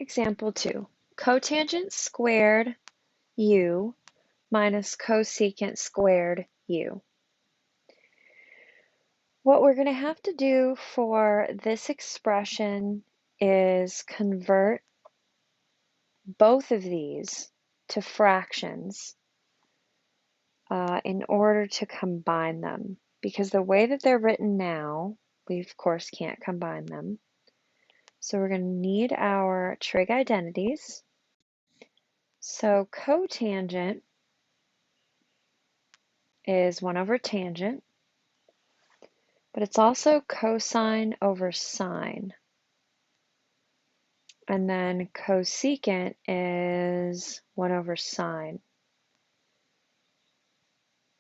Example 2. Cotangent squared u minus cosecant squared u. What we're going to have to do for this expression is convert both of these to fractions in order to combine them. Because the way that they're written now, we of course can't combine them. So we're going to need our trig identities. So cotangent is 1 over tangent, but it's also cosine over sine. And then cosecant is 1 over sine.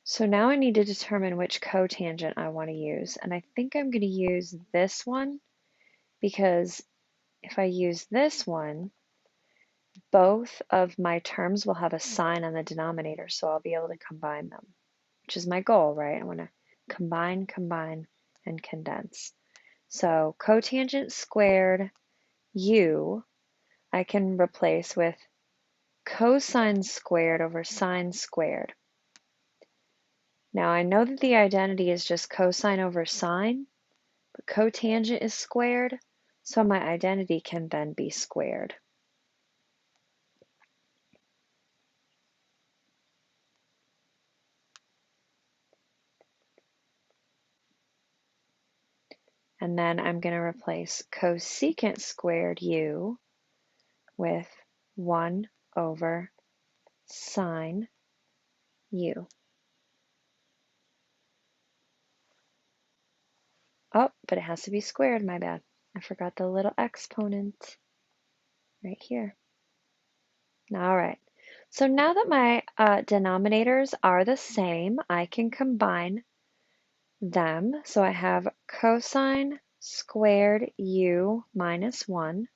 So now I need to determine which cotangent I want to use. And I think I'm going to use this one because if I use this one, both of my terms will have a sign on the denominator, so I'll be able to combine them, which is my goal, right? I want to combine, and condense. So cotangent squared u, I can replace with cosine squared over sine squared. Now I know that the identity is just cosine over sine, but cotangent is squared, so my identity can then be squared. And then I'm going to replace cosecant squared u with 1 over sine u. Oh, but it has to be squared, my bad. I forgot the little exponent right here. All right. So now that my denominators are the same, I can combine them. So I have cosine squared u minus 1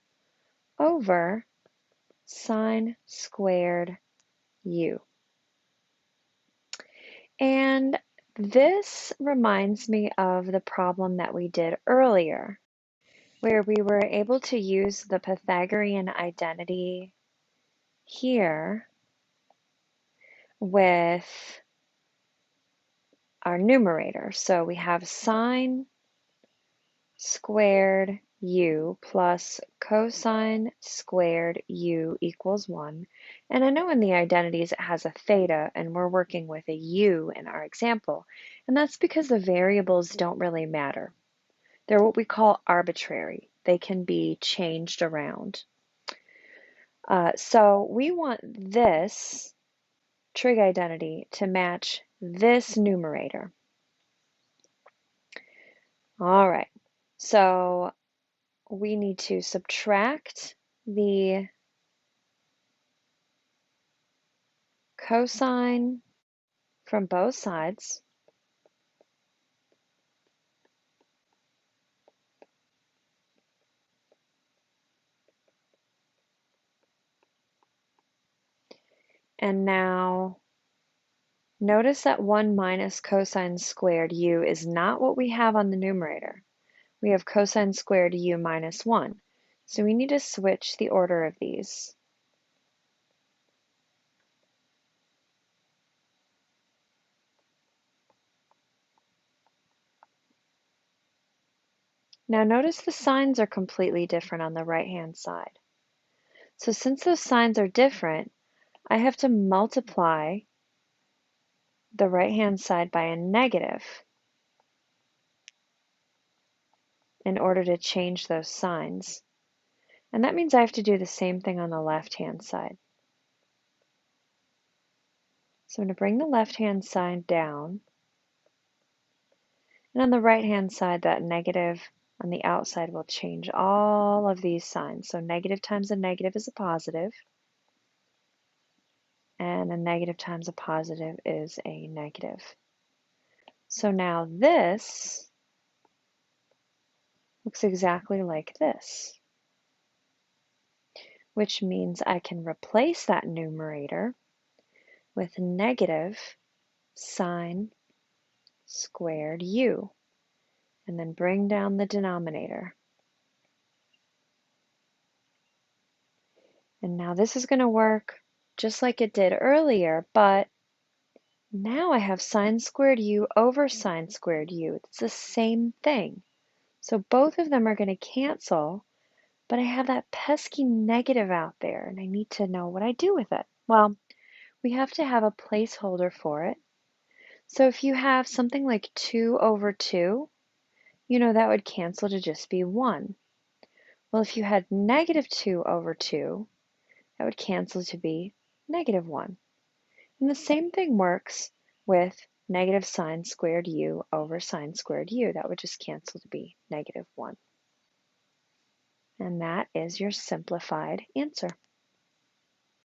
over sine squared u. And this reminds me of the problem that we did earlier, where we were able to use the Pythagorean identity here with our numerator. So we have sine squared u plus cosine squared u equals 1. And I know in the identities it has a theta, and we're working with a u in our example. And that's because the variables don't really matter. They're what we call arbitrary. They can be changed around. So we want this trig identity to match this numerator. All right, so we need to subtract the cosine from both sides. And now notice that 1 minus cosine squared u is not what we have on the numerator. We have cosine squared u minus 1. So we need to switch the order of these. Now notice the signs are completely different on the right-hand side. So since those signs are different, I have to multiply the right-hand side by a negative in order to change those signs. And that means I have to do the same thing on the left-hand side. So I'm going to bring the left-hand side down. And on the right-hand side, that negative on the outside will change all of these signs. So negative times a negative is a positive, and a negative times a positive is a negative. So now this looks exactly like this, which means I can replace that numerator with negative sine squared u, and then bring down the denominator. And now this is going to work just like it did earlier, but now I have sine squared u over sine squared u. It's the same thing. So both of them are going to cancel, but I have that pesky negative out there, and I need to know what I do with it. Well, we have to have a placeholder for it. So if you have something like 2 over 2, that would cancel to just be 1. Well, if you had negative 2 over 2, that would cancel to be negative 1. And the same thing works with negative sine squared u over sine squared u. That would just cancel to be negative 1. And that is your simplified answer.